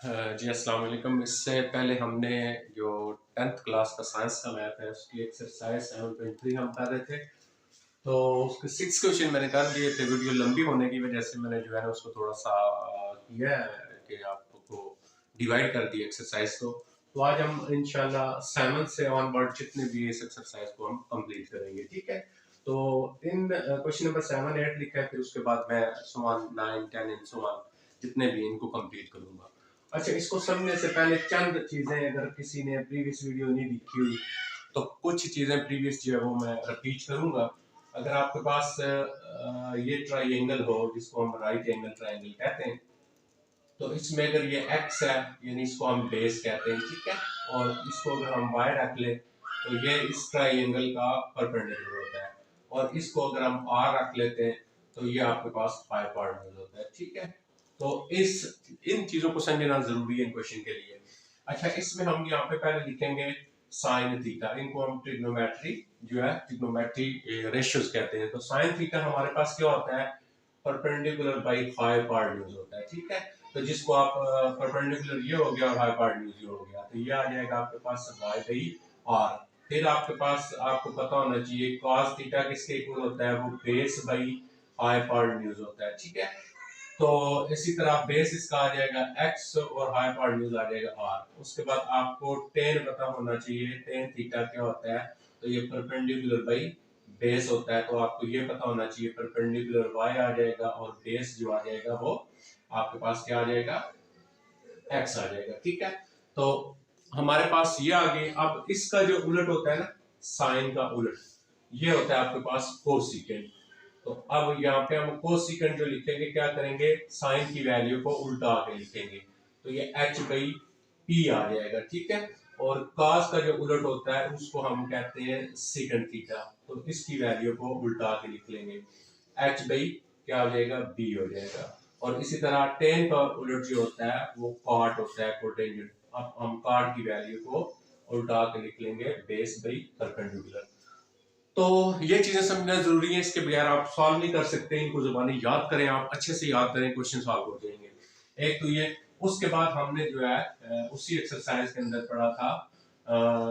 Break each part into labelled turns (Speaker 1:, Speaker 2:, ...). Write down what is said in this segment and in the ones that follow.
Speaker 1: जी अस्सलाम वालेकुम। इससे पहले हमने जो 10th क्लास का साइंस का मैथ है उसकी एक्सरसाइज 7.3 हम कर रहे थे। तो उसके 6 क्वेश्चन मैंने कर दिए थे। वीडियो लंबी होने की वजह से मैंने जो है ना उसको थोड़ा सा किया है कि आपको डिवाइड कर दिया एक्सरसाइज को। तो आज हम इंशाल्लाह 7 से ऑनवर्ड जितने भी इस एक्सरसाइज को हम कंप्लीट करेंगे, ठीक है। तो इन क्वेश्चन नंबर 7 8 लिखा है, फिर उसके बाद मैं सो 9 10 एंड सो जितने भी इनको कंप्लीट करूंगा। अच्छा, इसको समझने से पहले चंद चीजें, अगर किसी ने प्रीवियस वीडियो नहीं देखी हुई तो कुछ चीजें प्रीवियस जो है वो मैं रिपीट करूंगा। अगर आपके पास ये ट्राइंगल हो जिसको हम राइट एंगल ट्राइंगल कहते हैं, तो इसमें अगर ये एक्स है यानी इसको हम बेस कहते हैं, ठीक है। और इसको अगर हम वाई रख ले तो ये इस ट्राइंगल का परपेंडिकुलर होता है। और इसको अगर हम आर रख लेते हैं तो ये आपके पास हाइपोटेन्यूज होता है, ठीक है। तो इन चीजों को समझना जरूरी है इन क्वेश्चन के लिए। अच्छा, इसमें हम यहाँ पे पहले लिखेंगे साइन थीटा। इनको हम ट्रिग्नोमेट्री जो है ट्रिग्नोमेट्री रेशियोज कहते हैं। तो साइन थीटा हमारे पास क्या होता है? परपेंडिकुलर बाई हाइपोटेन्यूज होता है, ठीक है। तो जिसको आप परपेंडिकुलर ये हो गया और हाइपोटेन्यूज ये हो गया, तो ये आ जाएगा आपके पास y बाई r। फिर आपके पास आपको पता होना चाहिए cos थीटा किसके इक्वल होता है? वो बेस बाई हाइपोटेन्यूज होता है, ठीक है। तो इसी तरह बेस इसका आ जाएगा x और हाइपोटेन्यूज आ जाएगा r। उसके बाद आपको टेन पता होना चाहिए, टेन थीटा क्या होता है? तो ये परपेंडिकुलर बाई बेस होता है। तो आपको ये पता होना चाहिए परपेंडिकुलर y आ जाएगा और बेस जो आ जाएगा वो आपके पास क्या आ जाएगा? x आ जाएगा, ठीक है। तो हमारे पास ये आ गई। अब इसका जो उलट होता है ना, साइन का उलट, ये होता है आपके पास कोसिकेंट। तो अब यहाँ पे हम कोसिकेंट जो लिखेंगे, क्या करेंगे? साइन की वैल्यू को उल्टा के लिखेंगे। तो ये h बाई p आ जाएगा, ठीक है। और cos का जो उलट होता है उसको हम कहते हैं सेकंड थीटा। तो इसकी वैल्यू को उल्टा के लिख लेंगे, h बाई क्या हो जाएगा? b हो जाएगा। और इसी तरह टेन का उलट जो होता है वो कॉट होता है, कोटेंजेंट। अब हम कॉट की वैल्यू को उल्टा के लिख लेंगे बेस बाई परपेंडिकुलर। तो ये चीजें समझना जरूरी है, इसके बगैर आप सॉल्व नहीं कर सकते। इनको जुबानी याद करें, आप अच्छे से याद करें, क्वेश्चन सॉल्व हो जाएंगे। एक तो ये। उसके बाद हमने जो है उसी एक्सरसाइज के अंदर पढ़ा था,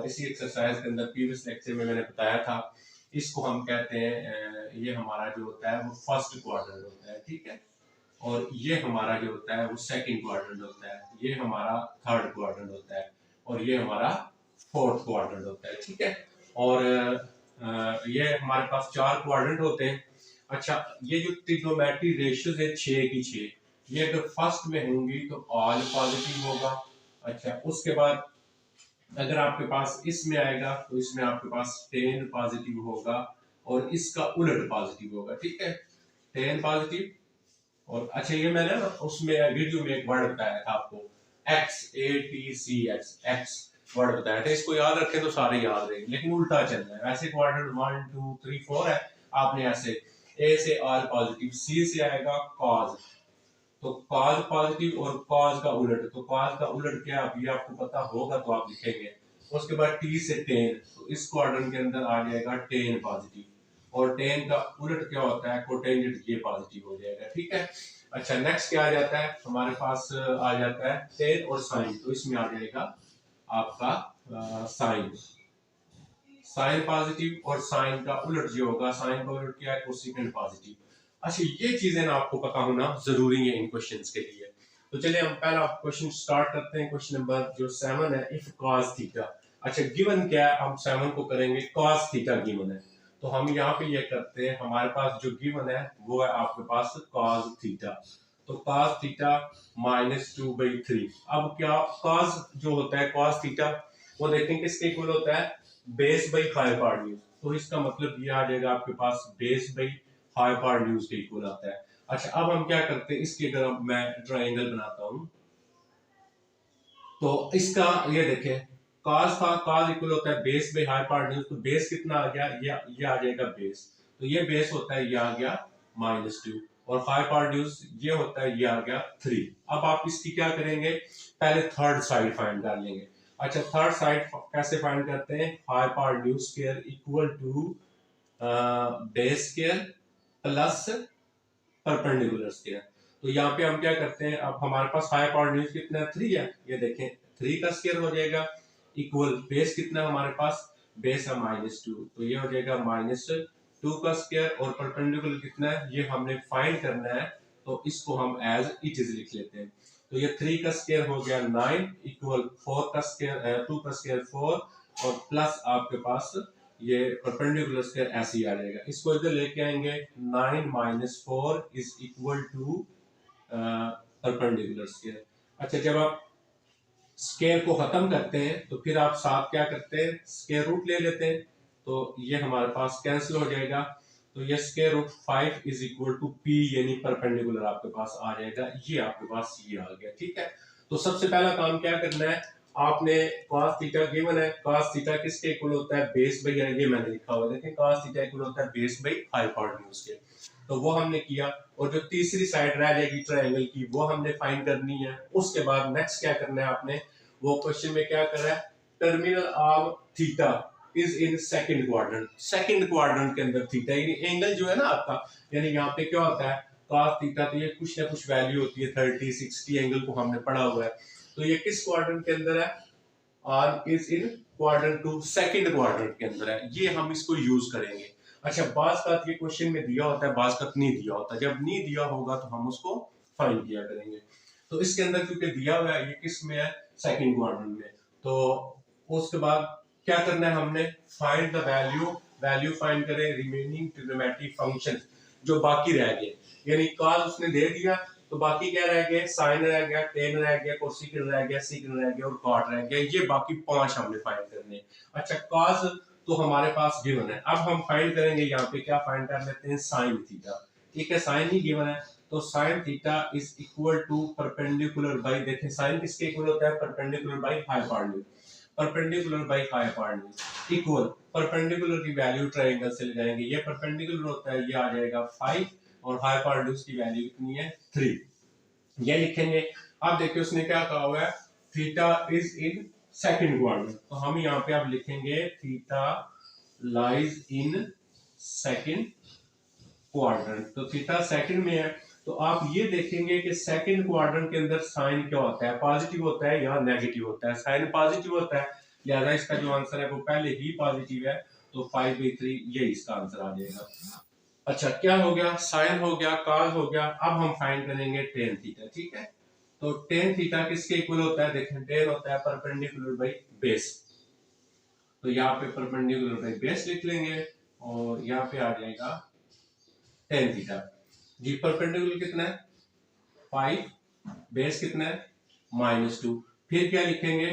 Speaker 1: इसी एक्सरसाइज के अंदर प्रीवियस लेक्चर में मैंने बताया था, इसको हम कहते हैं ये हमारा जो होता है वो फर्स्ट क्वाड्रेंट होता है, ठीक है। और ये हमारा जो होता है वो सेकंड क्वाड्रेंट होता है, ये हमारा थर्ड क्वाड्रेंट होता है, और ये हमारा फोर्थ क्वाड्रेंट होता है, ठीक है। और ये हमारे पास चार क्वाड्रेंट होते हैं। अच्छा, ये जो ट्रिग्नोमेट्री रेशियोज है 6 की 6, ये अगर फर्स्ट में होंगी तो ऑल पॉजिटिव होगा। अच्छा, उसके बाद अगर आपके पास इसमें आएगा तो इसमें आपके पास 10 पॉजिटिव होगा और इसका उलट पॉजिटिव होगा, ठीक है। 10 पॉजिटिव। और अच्छा, ये मैंने ना उसमें वीडियो में एक वर्ड बताया था आपको, XATCX, एक्स वर्ड बताया था। इसको याद रखें तो सारे याद रहेंगे, लेकिन उल्टा चलना है। वैसे क्वाड्रेंट 1 2 3 4 है, आपने ऐसे ए से आर पॉजिटिव, सी से आएगा कॉज, तो कॉज पॉजिटिव और कॉज का उलट। तो कॉज का उलट क्या अभी आपको पता होगा तो आप लिखेंगे। उसके बाद टी से टेन, तो इस क्वाड्रेंट के अंदर आ जाएगा 10 पॉजिटिव, और 10 का उलट क्या होता है? कोटेंजेंट, ये पॉजिटिव हो जाएगा, ठीक है। अच्छा, नेक्स्ट क्या आ जाता है हमारे पास? आ जाता है 10 और साइन, तो इसमें आ जाएगा आपका साइन, साइन पॉजिटिव। और साइन का उलट जो होगा, साइन का उलट क्या है? Cosecant positive. अच्छा, ये चीजें ना आपको पता होना जरूरी है इन क्वेश्चंस के लिए। तो चलिए हम पहला क्वेश्चन स्टार्ट करते हैं। क्वेश्चन नंबर जो 7 है, इफ cos थीटा। अच्छा, गिवन क्या है? हम 7 को करेंगे cos थीटा गिवन है। तो हम यहाँ पे ये करते हैं, हमारे पास जो गिवन है वो है आपके पास cos थीटा। तो cos थीटा -2/3। अब क्या cos जो होता है cos थीटा, वो देखें किसके इक्वल होता है? Base by hypotenuse. तो इसका मतलब ये आ जाएगा आपके पास बेस बाई हाइपोटेन्यूज के इक्वल आता है। अच्छा, अब हम क्या करते हैं, इसकी अगर मैं ट्रायंगल बनाता हूं तो इसका ये देखें, cos था, cos इक्वल होता है बेस बाई हाइपोटेन्यूज। तो बेस कितना आ गया? ये आ जाएगा बेस। तो ये बेस होता है, ये आ गया -2, और हाइपोटेन्यूज ये होता है, ये आ गया 3। अब आप इसकी क्या करेंगे? पहले थर्ड साइड फाइंड कर लेंगे। अच्छा, थर्ड साइड कैसे फाइंड करते हैं? Hypotenuse square equal to base square plus perpendicular square. तो यहाँ पे हम क्या करते हैं, अब हमारे पास हाइपोटेन्यूज कितना है, 3 है, ये देखें 3 का स्क्वायर हो जाएगा इक्वल बेस कितना है हमारे पास, बेस है -2, तो ये हो जाएगा -2 का स्क्वायर, और परपेंडिकुलर कितना है ये हमने फाइंड करना है, तो इसको हम एज इट इज लिख लेते हैं। तो ये 3 का स्क्वायर हो गया 9 इक्वल 4 का स्क्वायर 2 का स्क्वायर 4, और प्लस आपके पास ये परपेंडिकुलर स्क्वायर ऐसे ही आ जाएगा, इसको इधर लेके आएंगे 9 - 4 is equal to perpendicular square. अच्छा, जब आप स्क्वायर को खत्म करते हैं तो फिर आप साथ क्या करते हैं, स्क्वायर रूट ले लेते हैं, तो ये हमारे पास कैंसिल हो जाएगा, तो ये square root 5 is equal to P, यानी परपेंडिकुलर आपके पास आ जाएगा, ये आपके पास ये आ गया। ठीक है, तो सबसे पहला काम क्या करना है, आपने cos थीटा गिवन है, cos थीटा किसके इक्वल होता है, बेस बाई, ये मैंने लिखा हुआ है, देखें cos थीटा इक्वल होता है बेस बाई हाइपोटेन्यूज के, तो वो हमने किया, और जो तीसरी साइड रह जाएगी ट्रायंगल की वो हमने फाइंड करनी है। उसके बाद नेक्स्ट क्या करना है आपने, वो क्वेश्चन में क्या करा है, terminal of theta is in second quadrant, second quadrant के अंदर थीटा यानी एंगल जो है ना आपका, यानी यहाँ पे क्या होता है cos थीटा, तो ये कुछ ना कुछ वैल्यू होती है 30 60 एंगल को हमने पढ़ा हुआ है, तो ये किस क्वाड्रेंट के अंदर है, R is in quadrant 2, second quadrant के अंदर है, ये हम इसको यूज करेंगे। अच्छा, बाज का ये क्वेश्चन में दिया होता है, बाज का नहीं दिया होता, जब नहीं दिया होगा तो हम उसको फाइंड किया करेंगे। तो इसके अंदर क्योंकि दिया हुआ है ये किस में है, सेकंड क्वाड्रेंट में, तो उसके बाद क्या करना है हमने, find the value, value find करें रिमेनिंग ट्रिग्नोमेट्रिक फंक्शन जो बाकी रह गए, यानी cos उसने दे दिया तो बाकी क्या रह गए, साइन रह गया, टेन रह गया, कोसेक रह गया, सेक रह गया और कॉट रह गया, ये बाकी 5 हमने फाइंड करने। अच्छा, cos तो हमारे पास गिवन है, अब हम फाइंड करेंगे यहाँ पे क्या फाइंड कर लेते हैं, साइन थीटा। ठीक है, साइन ही गिवन है, तो sine theta is equal to perpendicular by, देखें साइन किसके इक्वल होता है, perpendicular by hypotenuse, perpendicular by hypotenuse equal perpendicular की वैल्यू ट्रायंगल से ले जाएंगे, ये परपेंडिकुलर होता है, ये आ जाएगा 5, और हाइपोटेन्यूज की वैल्यू कितनी है 3, ये लिखेंगे। अब देखिए उसने क्या कहा हुआ है, theta is in second quadrant, तो हम यहाँ पे अब लिखेंगे theta lies in second quadrant, तो थीटा सेकंड में है, तो आप ये देखेंगे कि सेकंड क्वाड्रेंट के अंदर साइन क्या होता है, पॉजिटिव होता है या नेगेटिव होता है, साइन पॉजिटिव होता है, लिहाजा इसका जो आंसर है वो पहले ही पॉजिटिव है, तो 5/3 ये इसका आंसर आ जाएगा। अच्छा, क्या हो गया, साइन हो गया, कॉस हो गया, अब हम फाइंड करेंगे टेन थीटा। ठीक है, तो टेन थीटा किसके इक्वल होता है, देखें टेन होता है परपेंडिकुलर बाई बेस, तो यहाँ पे परपेंडिकुलर बाई बेस लिख लेंगे, और यहाँ पे आ जाएगा टेन थीटा जी, परपेंडिकुलर कितना है 5, बेस कितना है -2, फिर क्या लिखेंगे,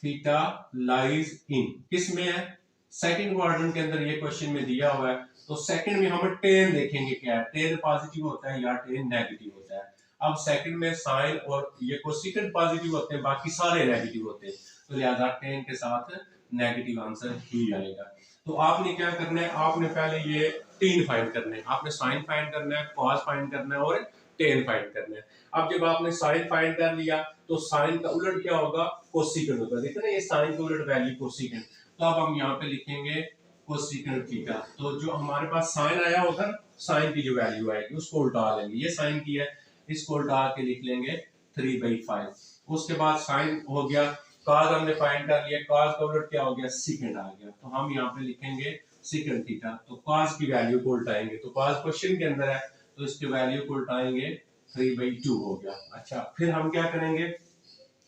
Speaker 1: थीटा लाइज इन किस में है, सेकंड क्वाड्रेंट के अंदर, ये क्वेश्चन में दिया हुआ है, तो सेकंड में हम टेन देखेंगे, क्या है टेन पॉजिटिव होता है या टेन नेगेटिव होता है। अब सेकंड में साइन और ये कोसेकेंट पॉजिटिव होते हैं, बाकी सारे नेगेटिव होते हैं, तो लिहाजा टेन के साथ नेगेटिव आंसर ही आएगा। तो आपने क्या करना है, आपने पहले ये 3 फाइंड करने हैं, आपने साइन फाइंड करना है, कॉस फाइंड करना है और टेन फाइंड करना है। अब जब आपने साइन फाइंड कर लिया तो साइन का उलट क्या होगा, कोसेकेंट होगा, देखो ना ये साइन का उलट वैल्यू कोसेकेंट, तो अब हम यहाँ पे लिखेंगे कोसेकेंट थीटा, तो जो हमारे पास साइन आया होगा, साइन की जो वैल्यू आएगी उसको उल्टा लेंगे, ये साइन की है इसको उल्टा के लिख लेंगे 3/5, उसके बाद साइन हो गया, cos हमने फाइंड कर लिया, cos का उलट क्या हो गया, सेकंड आ गया, तो हम यहाँ पे लिखेंगे सेकंड थीटा, तो cos की वैल्यू को उल्टाएंगे, तो cos क्वेश्चन के अंदर है तो इसकी वैल्यू को उल्टाएंगे 3/2 हो गया। अच्छा, फिर हम क्या करेंगे,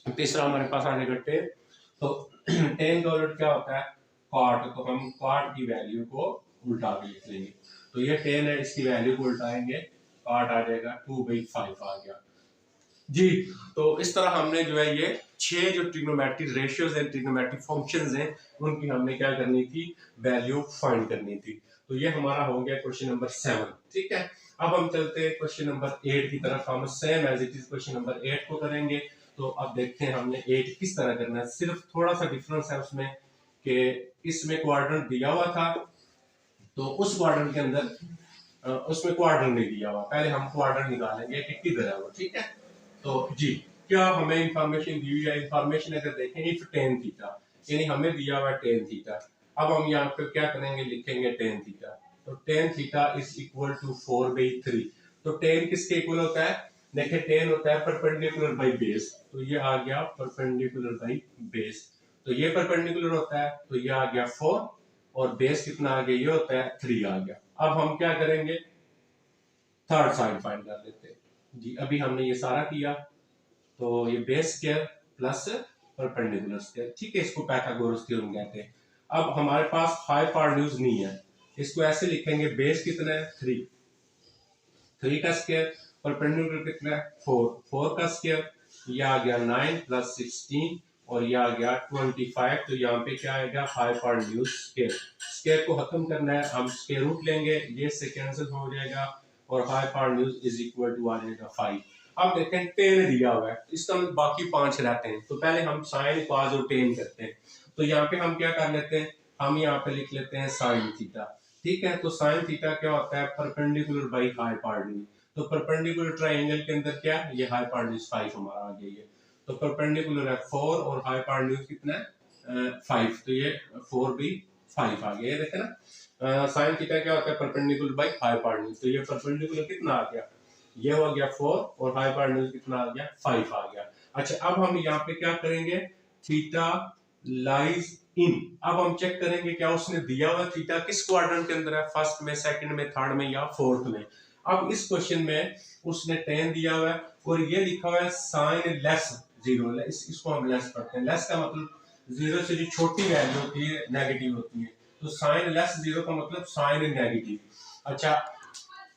Speaker 1: तीसरा हमारे पास आ जाएगा टेन, तो टेन का उलट क्या होता है कॉट, तो हम कॉट की वैल्यू को उल्टा के लिख लेंगे, तो ये टेन है, इसकी वैल्यू को उल्टाएंगे, कॉट आ जाएगा 2/5 आ गया जी। तो इस तरह हमने जो है ये 6 जो ट्रिग्नोमेट्रिक रेशियोज हैं, ट्रिग्नोमेट्रिक फंक्शंस हैं, उनकी हमने क्या करनी थी, वैल्यू फाइंड करनी थी। तो ये हमारा हो गया क्वेश्चन नंबर 7। ठीक है, अब हम चलते हैं क्वेश्चन नंबर 8 की तरफ, हम same as it is question number 8 को करेंगे। तो अब देखते हैं हमने 8 किस तरह करना है, सिर्फ थोड़ा सा डिफरेंस है उसमें कि इसमें क्वाड्रेंट दिया हुआ था, तो उस क्वाड्रेंट के अंदर उसमें क्वाड्रेंट नहीं दिया हुआ, पहले हम क्वाड्रेंट निकालेंगे कि किधर है वो। ठीक है, तो जी क्या हमें इंफॉर्मेशन दी हुई है, इंफॉर्मेशन अगर देखें इफ टेन थीटा, यानी हमें दिया हुआ टेन थीटा, अब हम यहाँ पे क्या करेंगे, लिखेंगे टेन थीटा, तो tan theta is equal to 4/3, तो टेन किसके इक्वल होता है, देखिए टेन होता है परपेंडिकुलर बाई बेस, तो ये आ गया परपेंडिकुलर बाई बेस, तो ये परपेंडिकुलर होता है तो ये आ गया 4, और बेस कितना आ गया, ये होता है 3 आ गया। अब हम क्या करेंगे, थर्ड साइड फाइंड कर लेते हैं जी। अभी हमने ये सारा किया, तो ये base square plus perpendicular square, ठीक है, इसको पाइथागोरस थ्योरम कहते हैं। अब हमारे पास हाइपोटेन्यूज नहीं है, इसको ऐसे लिखेंगे, बेस कितना है 3, 3 का स्क्वायर, परपेंडिकुलर कितना है 4, 4 का स्क्वायर, ये आ गया 9 प्लस 16, और ये आ गया 25, तो यहाँ पे क्या आएगा हाइपोटेन्यूज स्क्वायर। स्क्वायर को खत्म करना है, हम स्क्वायर रूट लेंगे, ये से कैंसिल हो जाएगा, और हाइपोटेन्यूज इज इक्वल टू आ जाएगा 5। अब देखें टेन दिया हुआ है, इसका मतलब बाकी 5 रहते हैं, तो पहले हम साइन कॉस और टेन करते हैं। तो यहाँ पे हम क्या कर लेते हैं, हम यहाँ पे लिख लेते हैं साइन थीटा, ठीक है। तो साइन थीटा क्या होता है, परपेंडिकुलर बाई हाइपोटेन्यूज, तो परपेंडिकुलर ट्रायंगल के अंदर क्या है, ये हाइपोटेन्यूज 5 हमारा आ गया ये, तो परपेंडिकुलर है 4 और हाइपोटेन्यूज कितना है 5, तो ये 4 भी 5 आ गया, ये देखे ना। साइन थीटा क्या होता है, परपेंडिकुलर बाई हाइपोटेन्यूज, तो ये परपेंडिकुलर कितना आ गया, ये हो गया 4, और हाइपोटेन्यूज कितना आ गया 5 आ गया। अच्छा अब हम यहाँ पे क्या करेंगे, थीटा लाइज इन, अब हम चेक करेंगे क्या उसने दिया हुआ थीटा किस क्वाड्रेंट के अंदर है, फर्स्ट में, सेकंड में, थर्ड में या फोर्थ में। अब इस क्वेश्चन में उसने टेन दिया हुआ है और ये लिखा हुआ है साइन लेस जीरो, इसको हम लेस पढ़ते हैं, लेस का मतलब जीरो से जो छोटी वैल्यू होती है नेगेटिव होती है, तो साइन लेस जीरो का मतलब साइन नेगेटिव। अच्छा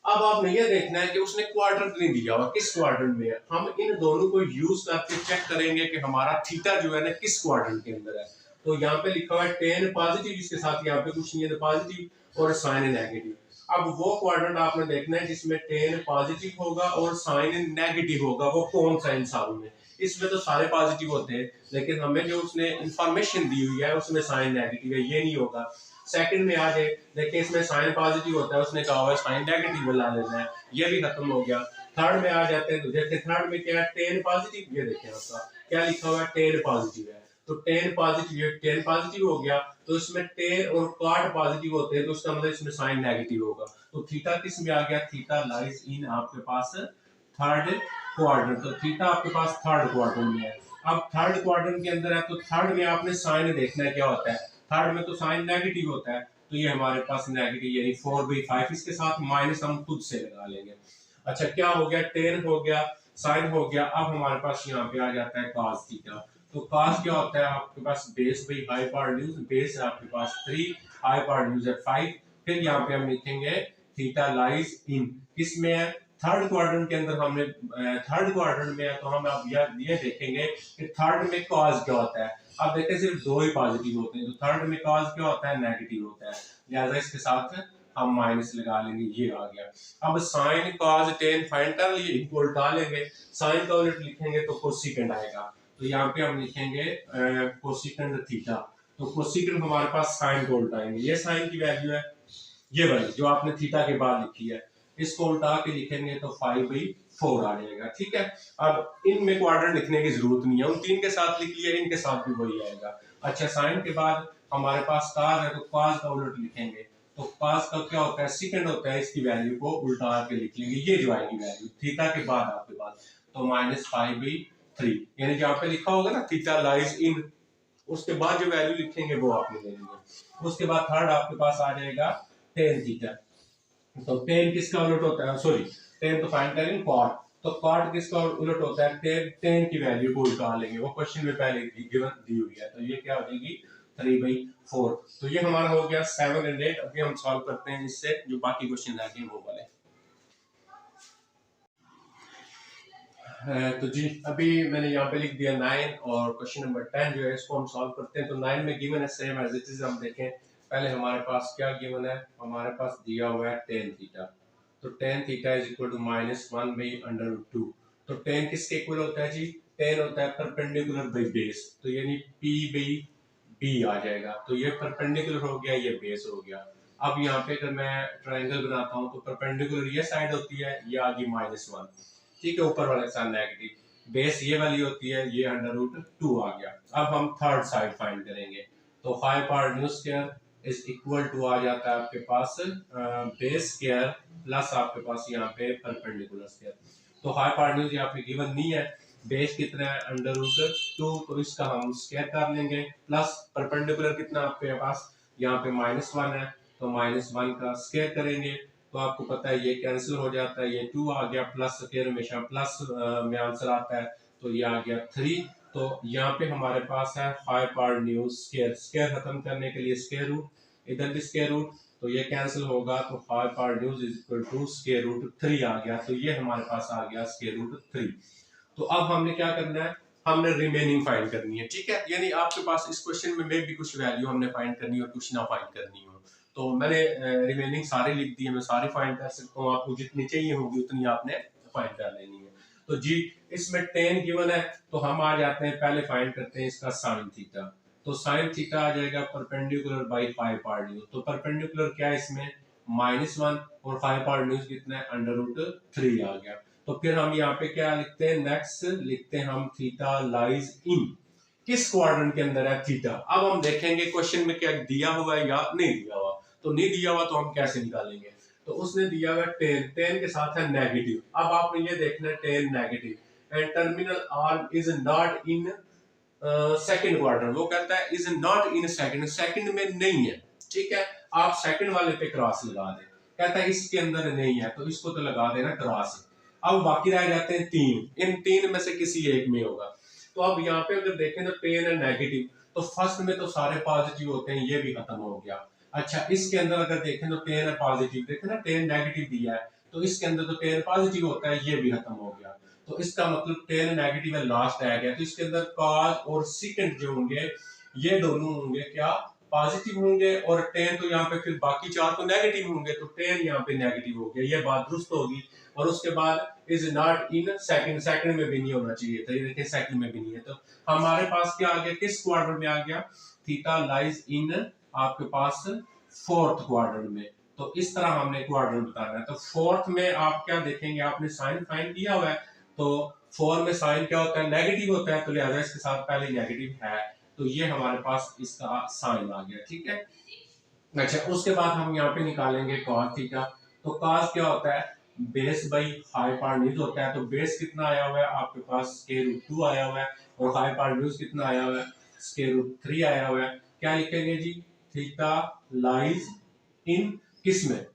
Speaker 1: अब आपने ये देखना है कि उसने क्वाड्रेंट नहीं दिया हुआ, किस क्वाड्रेंट में है, हम इन दोनों को यूज करके चेक करेंगे कि हमारा थीटा जो है ना किस क्वाड्रेंट के अंदर है। तो यहाँ पे लिखा हुआ है टेन पॉजिटिव, इसके साथ यहाँ पे कुछ नहीं है, पॉजिटिव और साइन नेगेटिव। अब वो क्वाड्रेंट आपने देखना है जिसमें टेन पॉजिटिव होगा और साइन नेगेटिव होगा, वो कौन सा इन सारों में, इसमें तो सारे पॉजिटिव होते हैं, लेकिन हमें जो उसने इंफॉर्मेशन दी हुई है उसमें साइन नेगेटिव है, ये नहीं होगा। सेकंड में आ जाए, देखिए इसमें साइन पॉजिटिव होता है, उसने कहा हुआ साइन नेगेटिव बना लेना है, ये भी खत्म हो गया। थर्ड में आ जाते हैं, तो देखिए थर्ड में क्या है, टेन पॉजिटिव, ये देखिए आपका क्या लिखा हुआ है, टेन पॉजिटिव है, तो टेन पॉजिटिव, ये टेन पॉजिटिव हो गया, तो इसमें टेन और कॉट पॉजिटिव होते हैं, तो उसका मतलब इसमें साइन नेगेटिव होगा। तो थीटा किस में आ गया, थीटा लाइज इन आपके पास थर्ड क्वाड्रेंट, तो थीटा आपके पास थर्ड क्वाड्रेंट में है। अब थर्ड क्वाड्रेंट के अंदर है, तो थर्ड में आपने साइन देखना है क्या होता है, थर्ड में तो साइन नेगेटिव होता है, तो ये हमारे पास नेगेटिव यानी 4/5, इसके साथ माइनस हम खुद से लगा लेंगे। अच्छा क्या हो गया, टेन हो गया, साइन हो गया, अब हमारे पास यहाँ पे आ जाता है cos थीटा। तो cos क्या होता है आपके पास, बेस बाई हाइपोटेन्यूज, बेस है आपके पास 3, हाइपोटेन्यूज है 5, फिर यहाँ पे हम लिखेंगे थीटा लाइज इन, किसमें है, थर्ड क्वाड्रेंट के अंदर, हमने थर्ड क्वाड्रेंट में है, तो हम अब ये देखेंगे कि थर्ड में cos क्या होता है। अब देखते सिर्फ दो ही पॉजिटिव होते हैं, तो थर्ड में cos क्या होता है, नेगेटिव होता है, लिहाजा इसके साथ हम माइनस लगा लेंगे, ये आ गया। अब साइन cos tan फाइंड कर लिए, इक्वल डालेंगे, साइन का उलट लिखेंगे तो कोसिकेंड आएगा, तो यहाँ पे हम लिखेंगे कोसिकेंड थीटा, तो कोसिकेंड हमारे पास साइन को उल्टाएंगे, ये साइन की वैल्यू है, ये वाली जो आपने थीटा के बाद लिखी है, इसको उल्टा के लिखेंगे तो 5/4 आ जाएगा, ठीक है। अब इनमें क्वाड्रेंट लिखने की जरूरत नहीं है, उन तीन के साथ लिख लिया, इनके साथ भी वही आएगा। अच्छा साइन के बाद हमारे पास cos है, तो cos का उलट लिखेंगे, तो cos का क्या होता है, सेकंड होता है, इसकी वैल्यू को उल्टा के लिख लेंगे, ये जो आएगी वैल्यू थीटा के बाद आपके पास, तो -5/3, यानी जहाँ पे लिखा होगा ना थीटा लाइज इन, उसके बाद जो वैल्यू लिखेंगे वो आपने ले लेंगे। उसके बाद थर्ड आपके पास आ जाएगा टेन थीटा, तो टेन किसका उलट होता है, सॉरी टेन तो फाइंड करेंगे कॉट, तो कॉट किसका उलट होता है, टेन, टेन की वैल्यू को उल्टा लेंगे, वो क्वेश्चन में पहले गिवन दी हुई है, तो ये क्या हो जाएगी 3/4। तो ये हमारा हो गया 7 और 8। अभी हम सॉल्व करते हैं इससे जो बाकी क्वेश्चन आगे वो वाले। तो जी अभी मैंने यहाँ पे लिख दिया 9 और क्वेश्चन नंबर 10 जो है इसको हम सॉल्व करते हैं। तो 9 में गिवन है सेम एज इट इज, हम देखें पहले हमारे पास क्या गिवन है, हमारे पास दिया हुआ है tan थीटा, तो tan theta is equal to -1/√2, तो tan किसके इक्वल होता है जी, tan होता है परपेंडिकुलर बाई बेस, तो यानी p/b आ जाएगा, तो ये परपेंडिकुलर हो गया, ये बेस हो गया। अब यहाँ पे अगर मैं ट्रायंगल बनाता हूँ तो परपेंडिकुलर ये साइड होती है, ये आ गई -1, ठीक है, ऊपर वाले के साथ नेगेटिव, बेस ये वाली होती है, ये √2 आ गया। अब हम थर्ड साइड फाइंड करेंगे, तो hypotenuse square is equal to आ जाता है आपके पास बेस स्क्वायर प्लस आपके पास यहाँ पे परपेंडिकुलर स्क्वायर। तो हाइपोटेन्यूज यहाँ पे गिवन नहीं है, बेस कितना है √2, तो इसका हम स्क्वायर कर लेंगे, प्लस परपेंडिकुलर कितना आपके पास यहाँ पे -1 है, तो -1 का स्क्वायर करेंगे, तो आपको पता है ये कैंसिल हो जाता है, ये 2 आ गया, प्लस स्क्वायर हमेशा प्लस में आंसर आता है, तो ये आ गया 3। तो यहाँ पे हमारे पास है हाइपोटेन्यूज स्क्वायर, स्क्वायर खत्म करने के लिए स्क्वायर रूट, इधर भी स्क्वायर रूट, तो ये कैंसिल होगा, तो हाइपोटेन्यूज इज इक्वल टू √3 आ गया, तो ये हमारे पास आ गया √3। तो अब हमने क्या करना है, हमने रिमेनिंग फाइंड करनी है, ठीक है। यानी आपके पास इस क्वेश्चन में भी कुछ वैल्यू हमने फाइंड करनी है और कुछ ना फाइंड करनी हो, तो मैंने रिमेनिंग सारी लिख दी है, मैं सारी फाइंड कर सकता हूँ, आपको जितनी चाहिए होगी उतनी आपने फाइंड कर लेनी है। तो जी इसमें 10 गिवन है, तो हम आ जाते हैं, पहले फाइंड करते हैं इसका साइन थीटा, तो साइन थीटा आ जाएगा परपेंडिकुलर बाई हाइपोटेन्यूज, तो परपेंडिकुलर क्या है इसमें -1 और हाइपोटेन्यूज कितना है √3 आ गया। तो फिर हम यहाँ पे क्या लिखते हैं, नेक्स्ट लिखते हैं हम थीटा लाइज इन, किस क्वाड्रेंट के अंदर है थीटा। अब हम देखेंगे क्वेश्चन में क्या दिया हुआ है या नहीं दिया हुआ, तो नहीं दिया हुआ तो हम कैसे निकालेंगे, तो उसने दिया हुआ 10, 10 के साथ है नेगेटिव। अब आपने ये देखना है 10 negative and terminal R is not in second quarter, वो कहता है is not in second, second में नहीं है, ठीक है। आप सेकंड वाले पे क्रॉस लगा दे, कहता है इसके अंदर नहीं है, तो इसको तो लगा देना क्रॉस। अब बाकी रह जाते हैं 3, इन 3 में से किसी एक में होगा, तो अब यहाँ पे अगर देखें तो 10 है नेगेटिव, तो फर्स्ट में तो सारे पॉजिटिव होते हैं, ये भी खत्म हो गया। अच्छा इसके अंदर अगर देखें तो 10 है पॉजिटिव, देखें ना 10 नेगेटिव दिया है, तो इसके अंदर तो 10 पॉजिटिव होता है, ये भी खत्म हो गया। तो इसका मतलब 10 नेगेटिव है, लास्ट आ गया, तो इसके अंदर कॉस और सेकंड जो होंगे ये दोनों होंगे क्या पॉजिटिव होंगे, और 10 तो यहाँ पे फिर बाकी 4 तो नेगेटिव होंगे, तो 10 यहाँ पे नेगेटिव हो गया, ये बात दुरुस्त होगी। और उसके बाद is not in second, second में भी नहीं होना चाहिए था, ये देखिए सेकंड में भी नहीं है, तो हमारे पास क्या आ गया, किस क्वाड्रेंट में आ गया, थीटा लाइज इन आपके पास फोर्थ क्वाड्रेंट में। तो इस तरह हमने क्वाड्रेंट बताना है, तो फोर्थ में आप क्या देखेंगे, आपने साइन फाइंड किया हुआ है, तो 4 में साइन क्या होता है नेगेटिव होता है, तो लिहाजा इसके साथ पहले नेगेटिव है, तो ये हमारे पास इसका साइन आ गया, ठीक है। अच्छा उसके बाद हम यहाँ पे निकालेंगे cos थीटा, तो cos क्या होता है बेस बाई हाइपोटेन्यूज होता है, तो बेस कितना आया हुआ है आपके पास √2 आया हुआ है, और हाइपोटेन्यूज कितना आया हुआ है √3 आया हुआ है। क्या लिखेंगे जी, थीटा लाइज इन किस में,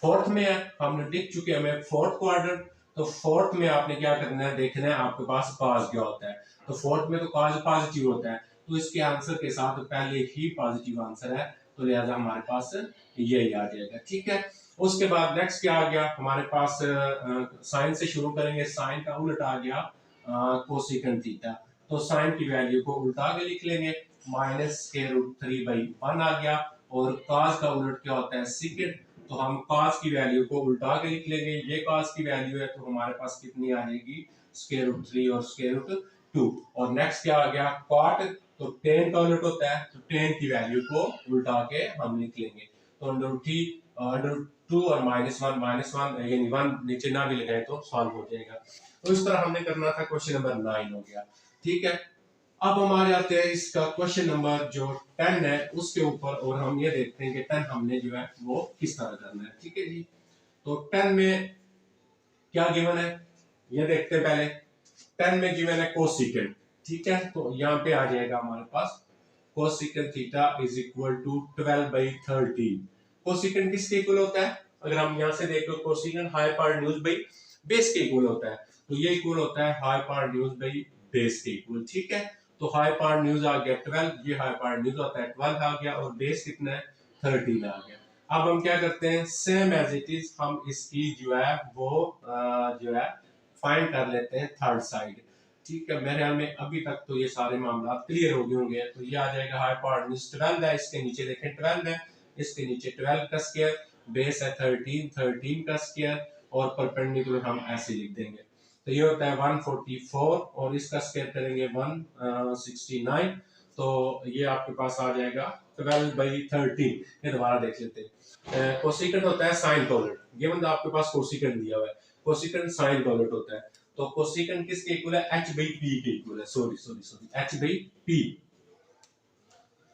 Speaker 1: फोर्थ में है, हमने लिख चुके हैं हमें फोर्थ क्वाड्रेंट, तो फोर्थ में आपने क्या करना है, देखना है आपके पास cos क्या होता है, तो फोर्थ में तो cos पॉजिटिव होता है, तो इसके आंसर के साथ पहले ही पॉजिटिव आंसर है, तो लिहाजा हमारे पास यही आ जाएगा, ठीक है। उसके बाद नेक्स्ट क्या आ गया हमारे पास, साइन से शुरू करेंगे, साइन का उल्ट आ गया कोसेकंड थीटा, तो साइन की वैल्यू को उल्टा के लिख लेंगे, -√3/1 आ गया, और cos का उल्ट क्या होता है सेकंड, तो हम cos की वैल्यू को उल्टा के लिख लेंगे, ये cos की वैल्यू है, तो हमारे पास कितनी आ जाएगी √3 और √2, और नेक्स्ट क्या आ गया cot, तो 10 का उल्ट होता है, तो 10 की वैल्यू को उल्टा के हम लिख लेंगे, तो √2 और -1 यानी 1 नीचे ना भी लगाए तो सॉल्व हो जाएगा। तो इस तरह हमने करना था, क्वेश्चन नंबर 9 हो गया, ठीक है। अब हम आ जाते हैं इसका क्वेश्चन नंबर जो 10 है उसके ऊपर, और हम ये देखते हैं कि 10 हमने जो है वो किस तरह करना है, ठीक है जी। तो 10 में क्या गिवन है ये देखते हैं पहले, 10 में गिवन है कोसेकेंड, ठीक है, तो यहाँ पे आ जाएगा हमारे पास cosecant theta is equal to 12/13। Cosecant किसके इक्वल होता है, अगर हम यहाँ से देखो कोसेकेंड हाइपोटेन्यूज बाई बेस के इक्वल होता है, तो ये इक्वल होता है हाइपोटेन्यूज बाई बेस के इक्वल, ठीक है। तो हाइपोटेन्यूज आ गया 12, ये हाइपोटेन्यूज होता है 12 आ गया, और बेस कितना है 13 आ गया। अब हम क्या करते हैं, सेम एज इट इज हम इसकी जो है वो जो है फाइंड कर लेते हैं थर्ड साइड, ठीक है। मेरे ख्याल में अभी तक तो ये सारे मामला क्लियर हो गए होंगे, तो ये आ जाएगा हाइपोटेन्यूज 12 है, इसके नीचे देखें 12 है, इसके नीचे 12 का स्क्वायर, बेस है 13, 13 का स्क्वायर, और परपेंडिकुलर हम ऐसे लिख देंगे, तो ये होता है 144, और इसका स्क्वायर करेंगे 169, तो ये आपके पास आ जाएगा 12/13। ये दोबारा देख लेते हैं, कोसेकेंड होता है साइन का उलट, गिवन आपके पास कोसेकेंड दिया हुआ है, कोसेकेंड साइन का उलट होता है, तो कोसेकेंड किसके इक्वल है h/p के इक्वल है, सॉरी h/p,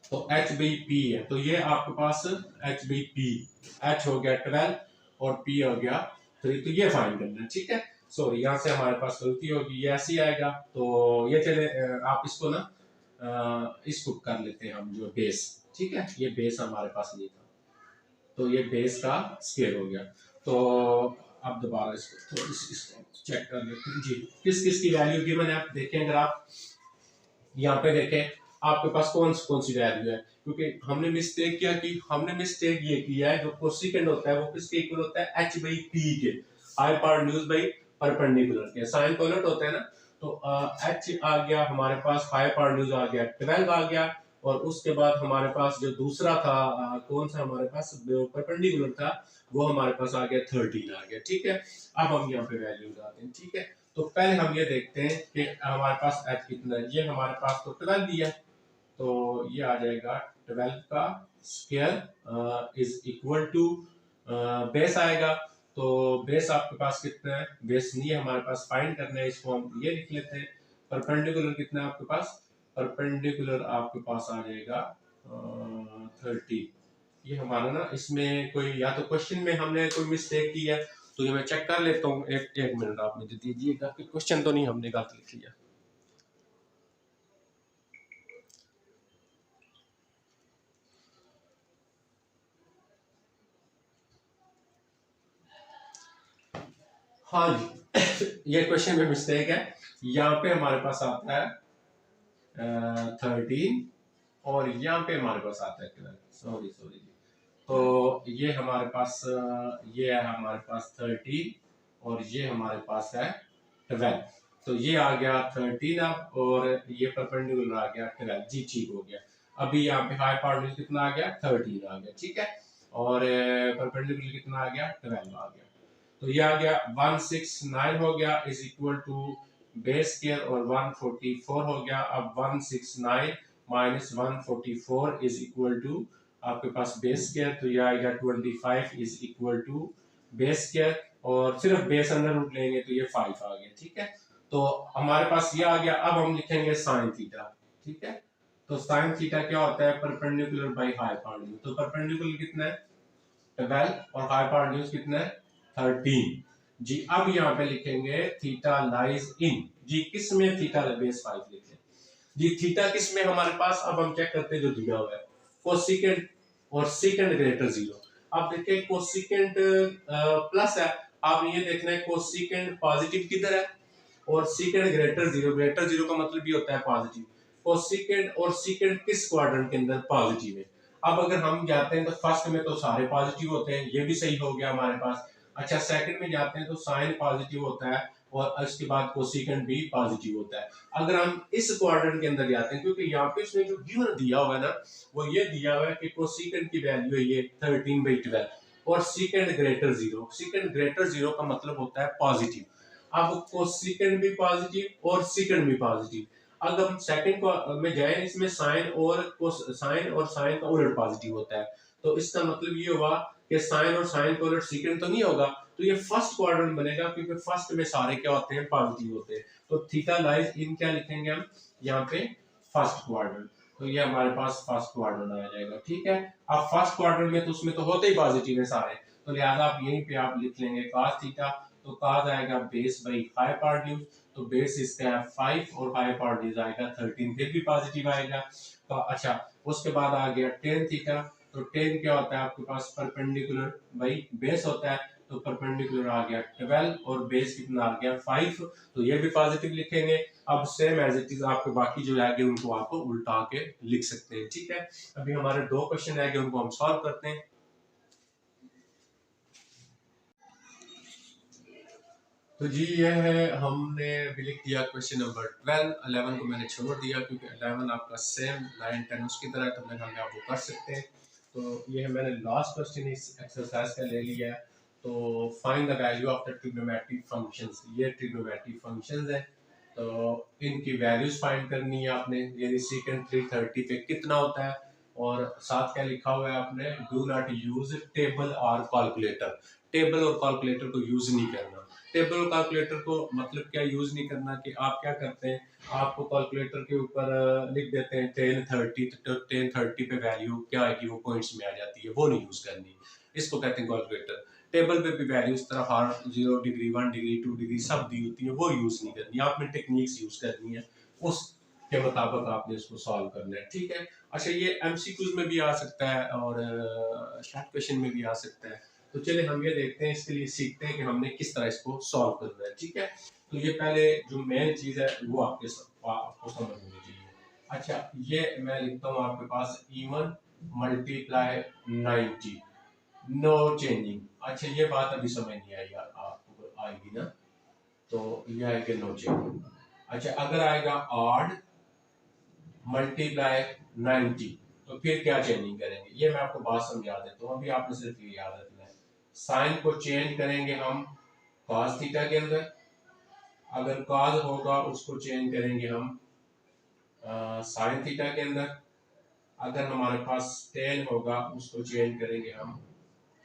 Speaker 1: तो h/p है, तो ये आपके पास h/p, h हो गया 12 और p हो गया 3, तो ये फाइंड करना है, ठीक है। सॉरी यहाँ से हमारे पास गलती होगी, ये ऐसे ही आएगा। तो ये चले आप इसको ना इसको कर लेते हैं हम जो बेस, ठीक है, ये बेस हमारे पास नहीं था, तो ये बेस का स्क्वायर हो गया। तो अब दोबारा इसको थोड़ी सी इसको चेक कर लेते हैं जी, किस किस की वैल्यू गिवन है। आप देखें, अगर आप यहाँ पे देखें आपके पास कौन सी वैल्यू है, क्योंकि हमने मिस्टेक क्या की, हमने मिस्टेक ये किया है जो कोसेकेंड होता है वो किसके इक्वल होता है, h बाई p के, हाइपोटेन्यूज बाई परपेंडिकुलर के, साइन को उलट होता है ना। तो h आ गया हमारे पास, हाइपोटेन्यूज आ गया 12 आ गया, और उसके बाद हमारे पास जो दूसरा था कौन सा हमारे पास परपेंडिकुलर था, वो हमारे पास आ गया 13 आ गया, ठीक है। अब हम यहाँ पे वैल्यू लगाते हैं, ठीक है। तो पहले हम ये देखते हैं कि हमारे पास h कितना है, ये हमारे पास तो 12 दिया है, तो ये आ जाएगा 12 का square is equal to base आएगा। तो बेस आपके पास कितना है, बेस नहीं है हमारे पास, फाइंड करना है, इसको हम ये लिख लेते हैं। परपेंडिकुलर कितना है आपके पास, परपेंडिकुलर आपके पास आ जाएगा 30। ये हमारा ना इसमें कोई या तो क्वेश्चन में हमने कोई मिस्टेक की है, तो ये मैं चेक कर लेता हूँ, एक मिनट आप मुझे दीजिएगा कि क्वेश्चन तो नहीं हमने गलत लिख लिया। हाँ जी ये क्वेश्चन में मिस्टेक है, यहाँ पे हमारे पास आता है 13 और यहाँ पे हमारे पास आता है 12, सॉरी सॉरी जी। तो ये हमारे पास ये है हमारे पास 13 और ये हमारे पास है 12, तो ये आ गया 13 अब, और ये परपेंडिकुलर आ गया 12 जी, ठीक हो गया। अभी यहाँ पे हाइपोटेन्यूज कितना आ गया, 13 आ गया, ठीक है, और परपेंडिकुलर कितना आ गया, 12 आ गया। तो ये आ गया 169 हो गया is equal to base square और 144 हो गया। अब 169 माइनस 144 इज इक्वल टू आपके पास बेस स्क्वायर, तो ये आएगा 25 is equal to base square, और सिर्फ बेस अंदर रूट लेंगे तो ये 5 आ गया, ठीक है। तो हमारे पास ये आ गया। अब हम लिखेंगे साइन थीटा, ठीक है। तो साइन थीटा क्या होता है, परपेंडिकुलर बाई हाइपोटेन्यूज। तो परपेंडिकुलर कितना है 12 और हाइपोटेन्यूज कितना है 13 जी। अब यहाँ पे लिखेंगे थीटा लाइज इन जी, किस में, थीटा बेस 5 लिखे जी। थीटा किस में हमारे पास, अब हम चेक करते हैं जो दिया हुआ है, कोसेकेंट और सेकेंड ग्रेटर 0। अब देखिए कोसेकेंट प्लस है, आप ये देखना है कोसेकेंट पॉजिटिव किधर है, और सेकेंड ग्रेटर 0, ग्रेटर 0 का मतलब भी होता है पॉजिटिव। कोसेकेंट और सेकेंड किस क्वाड्रेंट के अंदर, पॉजिटिव है। अब अगर हम जाते हैं तो फर्स्ट में तो सारे पॉजिटिव होते हैं, ये भी सही हो गया हमारे पास। अच्छा सेकंड में जाते हैं तो साइन पॉजिटिव होता है, और उसके बाद कोसेकेंट भी पॉजिटिव होता है। अगर हम इस क्वाड्रेंट के अंदर जाते हैं, क्योंकि यहाँ पे इसमें जो गिवन दिया हुआ है ना, वो ये दिया हुआ है कि कोसेकेंट की वैल्यू है ये 13/12 और सेकेंड ग्रेटर 0, सेकेंड ग्रेटर 0 का मतलब होता है पॉजिटिव। अब कोसेकेंट भी पॉजिटिव और सेकेंड भी पॉजिटिव। अगर हम सेकंड को में जाए, इसमें साइन और साइन का उलट पॉजिटिव होता है, तो इसका मतलब ये हुआ कि साइन और साइन का उलट सेकंड तो नहीं होगा, तो ये फर्स्ट क्वाड्रेंट बनेगा, क्योंकि फर्स्ट में सारे क्या होते हैं, पॉजिटिव होते हैं। तो थीटा लाइज इन क्या लिखेंगे हम यहाँ पे, फर्स्ट क्वाड्रेंट। तो ये हमारे पास फर्स्ट क्वाड्रेंट आ जाएगा, ठीक है। अब फर्स्ट क्वाड्रेंट में तो उसमें तो होते ही पॉजिटिव है सारे, तो लिहाजा आप यहीं पे आप लिख लेंगे cos थीटा। तो cos आएगा बेस बाई हाइपोटेन्यूज, तो बेस इसका है 5 और हाइपोटेन्यूज आएगा 13, फिर भी पॉजिटिव आएगा। तो अच्छा उसके बाद आ गया tan थीटा। तो tan क्या होता है आपके पास, परपेंडिकुलर बाई बेस होता है, तो परपेंडिकुलर आ गया 12 और बेस कितना आ गया 5, तो ये भी पॉजिटिव लिखेंगे। अब सेम एज इट इज आपके बाकी जो है उनको आप उल्टा के लिख सकते हैं, ठीक है। अभी हमारे 2 क्वेश्चन है उनको हम सॉल्व करते हैं। तो जी ये है, हमने भी लिख दिया क्वेश्चन नंबर 12। 11 को मैंने छोड़ दिया क्योंकि 11 आपका सेम 9 10 उसकी तरह है, तो मैंने हम आप वो कर सकते हैं। तो ये है मैंने लास्ट क्वेश्चन इस एक्सरसाइज का ले लिया है। तो find the value of the trigonometric functions, ये ट्रिग्नोमेट्रिक फंक्शंस है, तो इनकी वैल्यूज फाइंड करनी है आपने। यानी सेकंड 330 पे कितना होता है, और साथ क्या लिखा हुआ है आपने, डू नॉट यूज टेबल और कैलकुलेटर। टेबल और कैलकुलेटर को यूज नहीं करना। टेबल और कैलकुलेटर को मतलब क्या यूज नहीं करना, कि आप क्या करते हैं, आपको कैलकुलेटर के ऊपर लिख देते हैं 1030, तो 1030 पे वैल्यू क्या आएगी वो पॉइंट्स में आ जाती है, वो नहीं यूज करनी, इसको कहते हैं कैलकुलेटर। टेबल पे भी वैल्यू इस तरह हर 0 डिग्री 1 डिग्री 2 डिग्री सब दी होती है, वो यूज नहीं करनी, आपने टेक्निक्स यूज करनी है, उस के मुताबिक आपने इसको सॉल्व करना है, ठीक है। अच्छा, ये एमसीक्यूज में भी आ सकता है और शॉर्ट क्वेश्चन में भी आ सकता है। तो चलिए हम ये देखते हैं, इसके लिए सीखते हैं कि हमने किस तरह इसको सॉल्व करना है, ठीक है। तो ये पहले जो मेन चीज है वो आपको समझ होनी चाहिए। अच्छा, ये मैं लिखता हूँ आपके पास इवन मल्टीप्लाई 90 नो चेंजिंग। अच्छा, ये बात अभी समझ नहीं आई, आपको आएगी ना, तो ये आएगा नो चेंजिंग। अच्छा, अगर आएगा ऑड मल्टीप्लाई 90 तो फिर क्या चेंजिंग करेंगे, ये मैं आपको बात समझा देता हूँ, अभी आपने सिर्फ ये याद रखना है। साइन को चेंज करेंगे हम cos थीटा के अंदर, अगर cos होगा उसको चेंज करेंगे हम साइन थीटा के अंदर, अगर हमारे पास tan होगा उसको चेंज करेंगे हम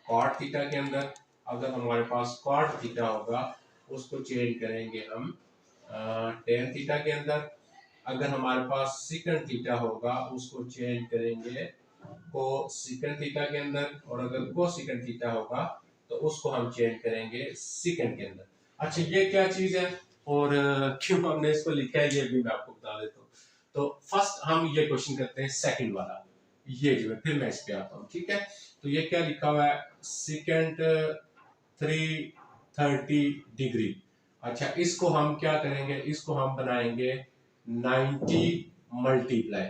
Speaker 1: cot थीटा के अंदर, अगर हमारे पास cot थीटा होगा उसको चेंज करेंगे हम tan थीटा के अंदर, अगर हमारे पास सिकन थीटा होगा उसको चेंज करेंगे को सिकन थीटा के अंदर, और अगर को सिकन थीटा होगा तो उसको हम चेंज करेंगे सिकन के अंदर। अच्छा, ये क्या चीज है और क्यों हमने इसको लिखा है ये भी मैं आपको बता देता हूँ। तो फर्स्ट हम ये क्वेश्चन करते हैं सेकंड वाला, ये जो है, फिर मैं इस पे आता हूँ, ठीक है। तो ये क्या लिखा हुआ है, सिकंड 330 डिग्री। अच्छा, इसको हम क्या करेंगे, इसको हम बनाएंगे 90 मल्टीप्लाई।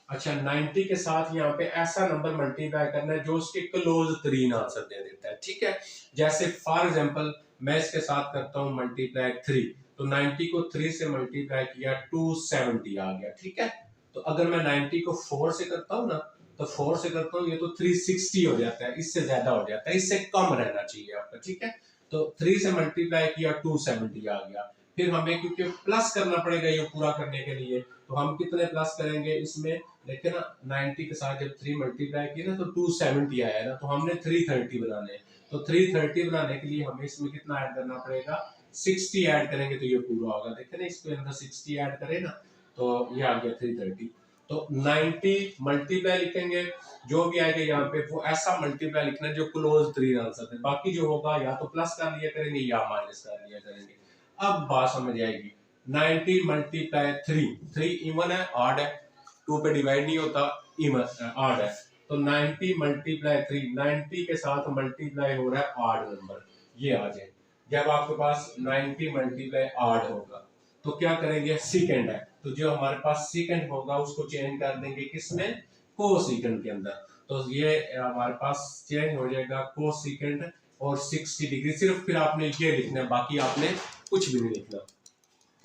Speaker 1: अच्छा, 90 के साथ यहाँ पे ऐसा नंबर मल्टीप्लाई करना है जो उसके क्लोज तरीन आंसर दे देता है, ठीक है। जैसे फॉर एग्जांपल मैं इसके साथ करता हूँ मल्टीप्लाई 3, तो 90 को 3 से मल्टीप्लाई किया 270 आ गया, ठीक है। तो अगर मैं 90 को 4 से करता हूँ ना, तो 4 से करता हूँ ये तो 360 हो जाता है, इससे ज्यादा हो जाता है, इससे कम रहना चाहिए आपका, ठीक है। तो 3 से मल्टीप्लाई किया 270 आ गया। फिर हमें क्योंकि प्लस करना पड़ेगा ये पूरा करने के लिए, तो हम कितने प्लस करेंगे इसमें, देखिए ना 90 के साथ जब 3 मल्टीप्लाई किया ना तो 270 आया ना, तो हमने 330 बनाने, तो 330 बनाने के लिए हमें इसमें कितना ऐड करना पड़ेगा, 60 ऐड करेंगे तो ये पूरा होगा। देखिए ना, इसके अंदर 60 ऐड करें ना तो ये आ गया 330। तो 90 मल्टीप्लाई लिखेंगे, जो भी आएगा यहाँ पे वो ऐसा मल्टीप्लाई लिखना है जो क्लोज 3 आंसर है, बाकी जो होगा या तो प्लस कर लिया करेंगे या माइनस कर लिया करेंगे। अब बात समझ आएगी, 90 मल्टीप्लाई 3 इवन है ऑड है, 2 पे डिवाइड नहीं होता, इवन ऑड है, तो 90 मल्टीप्लाई 3, 90 के साथ मल्टीप्लाई हो रहा है ऑड नंबर, ये आ जाए। जब आपके पास 90 मल्टीप्लाई ऑड होगा तो क्या करेंगे, सेकंड है, तो जो हमारे पास सेकंड होगा उसको चेंज कर देंगे किसमें, को सेकंड के अंदर, तो ये हमारे पास चेंज हो जाएगा को सेकंड और 60 डिग्री, सिर्फ फिर आपने ये लिखना है, बाकी आपने कुछ भी नहीं लिखना।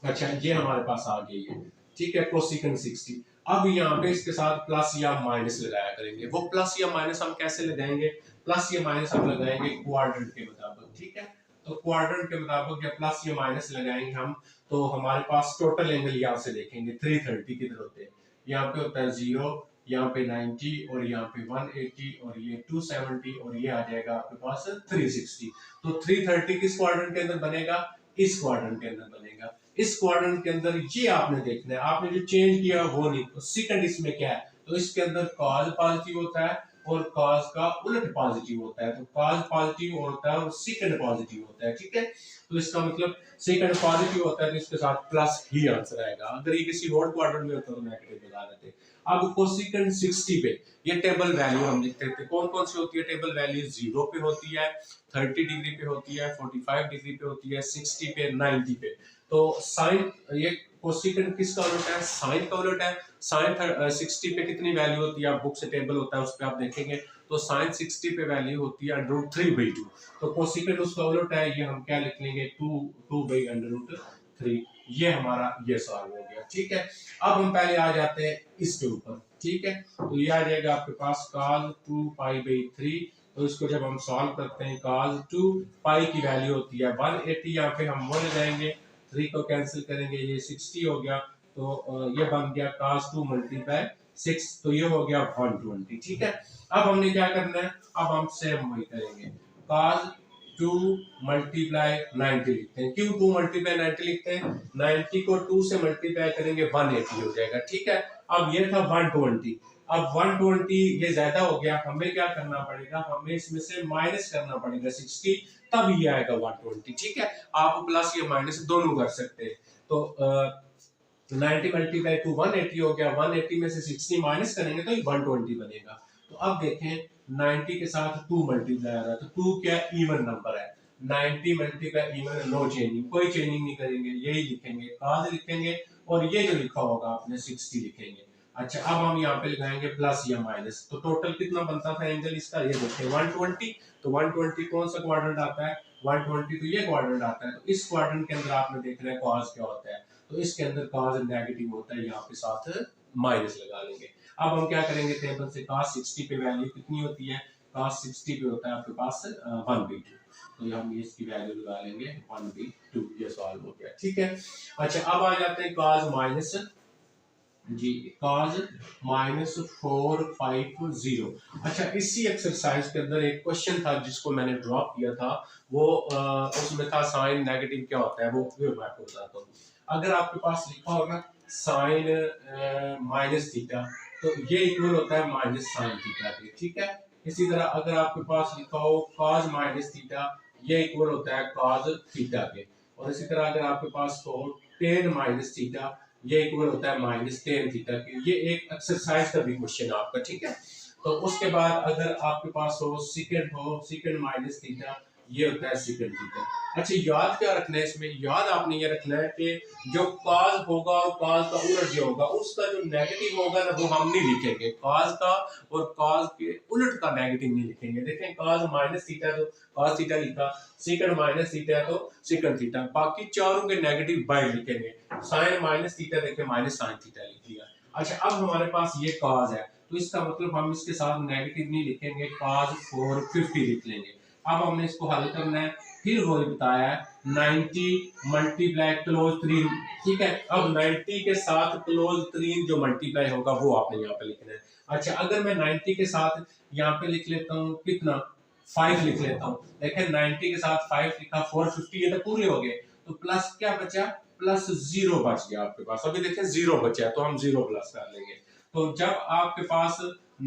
Speaker 1: अच्छा, ये हमारे पास आ गई है, ठीक है, कोसेकंड 60। अब यहाँ पे इसके साथ प्लस या माइनस लगाया करेंगे, वो प्लस या माइनस हम कैसे लगाएंगे, प्लस या माइनस हम लगाएंगे क्वाड्रेंट के मुताबिक, ठीक है। तो क्वाड्रेंट के मुताबिक या प्लस या माइनस लगाएंगे हम, तो हमारे पास टोटल एंगल यहाँ से देखेंगे 330 किधर होते हैं, यहाँ पे होता है 0, यहाँ पे 90 और यहाँ पे 180 और ये 270 और ये आ जाएगा आपके पास 360। तो 330 किस क्वाड्रेंट के अंदर बनेगा, इस क्वाड्रेंट के अंदर बनेगा। इस क्वाड्रेंट के अंदर ये आपने देखना है, आपने जो चेंज किया वो नहीं। तो सेकंड इसमें क्या है, तो इसके अंदर कॉज पॉजिटिव होता है और कॉज का उलट पॉजिटिव होता है, तो कॉज पॉजिटिव होता है और सेकंड पॉजिटिव होता है, ठीक है। तो इसका मतलब सेकंड पॉजिटिव होता है तो इसके साथ प्लस ही आंसर आएगा, अगर ये किसी और क्वाड्रेंट में होता तो नेगेटिव बता देते। अब कोसेकंड 60 पे ये टेबल वैल्यू हम लिखते थे, कौन कौन सी होती है टेबल वैल्यू, 0 पे होती है, 30 डिग्री पे होती है, 45 डिग्री पे होती है, 60 पे, 90 पे। तो साइन, ये कोसेकंड किसका उलट है, साइन का उलट है। साइन 60 पे कितनी वैल्यू होती है, आप बुक से टेबल होता है उस पे आप देखेंगे, तो साइन 60 पे वैल्यू होती है √3/2, तो कोसेकंड उसका उलट है, ये हम क्या लिख लेंगे 2/√3। ये हमारा ये सवाल हो गया, ठीक है। अब हम पहले आ जाते हैं इसके ऊपर, ठीक है। तो ये आ जाएगा आपके पास cos 2π/3, तो इसको जब हम सॉल्व करते हैं cos 2π की वैल्यू होती है 180, यहाँ पे हम 1 लगाएंगे, 3 को कैंसिल करेंगे, ये 60 हो गया, तो ये बन गया cos 2 × 6, तो ये हो गया 120, ठीक है। अब हमने क्या करना है, अब हम सेम वही करेंगे, cos 2 × 90 लिखते हैं, क्यों 2 × 90 लिखते हैं, 90 को 2 से मल्टीप्लाई करेंगे 180 हो जाएगा, ठीक है। अब ये था 120, अब 120 ये ज्यादा हो गया, हमें क्या करना पड़ेगा, हमें इसमें से माइनस करना पड़ेगा 60, तब ये आएगा 120। ठीक है, आप प्लस या माइनस दोनों कर सकते हैं। तो 90 मल्टीप्लाई टू 180 हो गया, 180 में से 60 माइनस करेंगे तो ये 120 बनेगा। तो अब देखें 90 के साथ 2 मल्टीप्लाई आ रहा है, तो 2 क्या इवन नंबर है, 90 मल्टीप्लाई इवन, नो चेंजिंग, कोई चेंजिंग नहीं करेंगे, यही लिखेंगे, काज लिखेंगे, और ये जो लिखा होगा आपने 60 लिखेंगे। अच्छा, अब हम यहाँ पे लगाएंगे प्लस या माइनस, तो टोटल कितना बनता था एंगल इसका, ये देखिए 120। तो 120 कौन सा क्वाड्रेंट आता है, 120 तो ये क्वाड्रेंट आता है। तो इस क्वाड्रेंट के अंदर आपने देखना है कॉस क्या होता है, तो इसके अंदर कॉस नेगेटिव होता है, यहाँ पे साथ माइनस लगा लेंगे। अब हम क्या करेंगे, टेबल से cos 60 पे वैल्यू कितनी होती है, cos 60 पे होता है आपके पास 1/2, तो हम इसकी वैल्यू लगा लेंगे 1/2, ये सॉल्व हो गया। ठीक है, अच्छा अब आ जाते हैं cos माइनस जी, cos -450। अच्छा, इसी एक्सरसाइज के अंदर एक क्वेश्चन था जिसको मैंने ड्रॉप किया था, वो उसमें था साइन नेगेटिव क्या होता है, वो मैं आपको बताता हूँ। अगर आपके पास लिखा होगा साइन माइनस थीटा, तो ये इक्वल होता है माइनस साइन थीटा के। ठीक है, इसी तरह अगर आपके पास लिखा हो cos माइनस थीटा, ये इक्वल होता है cos थीटा के। और इसी तरह अगर आपके पास हो tan माइनस थीटा, ये इक्वल होता है माइनस tan थीटा के। ये एक एक्सरसाइज का भी क्वेश्चन है आपका। ठीक है, तो उसके बाद अगर आपके पास हो सेकंड माइनस थीटा, ये होता है सेकंड थीटा। अच्छा, याद क्या रखना है इसमें, याद आपने ये रखना है कि जो cos होगा और cos का उलट जो होगा, उसका जो नेगेटिव होगा ना, वो हम नहीं लिखेंगे, cos का और cos के उलट का नेगेटिव नहीं लिखेंगे। देखें cos माइनस थीटा तो cos थीटा लिखा, सेकंड माइनस थीटा तो सेकंड थीटा, बाकी चारों के नेगेटिव बाय लिखेंगे। साइन माइनस थीटा देखें माइनस साइन थीटा लिख लिया। अच्छा, अब हमारे पास ये cos है, तो इसका मतलब हम इसके साथ नेगेटिव नहीं लिखेंगे, cos 450 लिख लेंगे। अब हमने इसको हल करना है, फिर वही बताया है 90 मल्टीप्लाई क्लोज 3। ठीक है, अब 90 के साथ क्लोज 3 जो मल्टीप्लाई होगा वो आपने यहाँ पे लिखना है। अच्छा, अगर मैं 90 के साथ यहाँ पे लिख लेता हूँ कितना, 5 लिख लेता हूँ। देखें 90 के साथ 5 लिखा, 450 ये तो पूरे हो गए, तो प्लस क्या बचा, प्लस 0 बच गया आपके पास। अभी देखें 0 बचा है, तो हम 0 प्लस कर लेंगे। तो जब आपके पास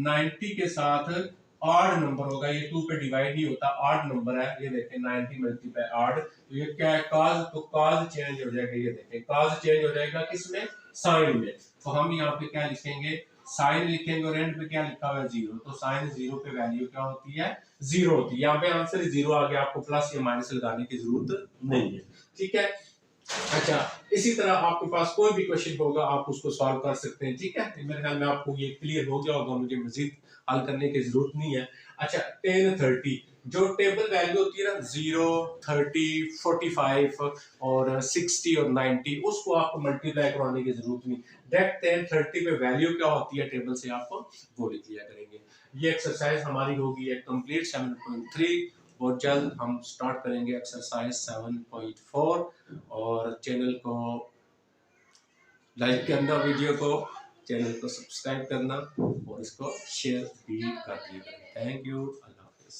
Speaker 1: 90 के साथ ऑड नंबर होगा, ये 2 पे डिवाइड नहीं होता, ऑड नंबर है, ये देखें 90 मल्टीप्लाई ऑड, तो ये क्या है cos, तो cos चेंज हो जाएगा, ये देखें cos चेंज हो जाएगा किसमें, साइन में। तो हम यहाँ पे क्या लिखेंगे, साइन लिखेंगे, और एंड पे क्या लिखा हुआ है 0, तो साइन 0 पे वैल्यू क्या होती है, 0 होती है। यहाँ पे आंसर 0 आ गया, आपको प्लस या माइनस लगाने की जरूरत नहीं है। ठीक है, अच्छा, इसी तरह आपके पास कोई भी क्वेश्चन होगा आप उसको सॉल्व कर सकते हैं। ठीक है, मेरे ख्याल में आपको ये क्लियर हो गया होगा, मुझे मजीद हल करने की जरूरत नहीं है। अच्छा, 10 30 जो टेबल वैल्यू होती है ना, 0 30 45 और 60 और 90, उसको आपको मल्टीप्लाई करवाने की जरूरत नहीं, डायरेक्ट 10 30 पे वैल्यू क्या होती है टेबल से आप वो लिख लिया करेंगे। ये एक्सरसाइज हमारी होगी एक कंप्लीट 7.3। बहुत जल्द हम स्टार्ट करेंगे एक्सरसाइज 7.4, और चैनल को लाइक करना, वीडियो को, चैनल को सब्सक्राइब करना, और इसको शेयर भी कर दिया। थैंक यू, अल्लाह हाफिज़।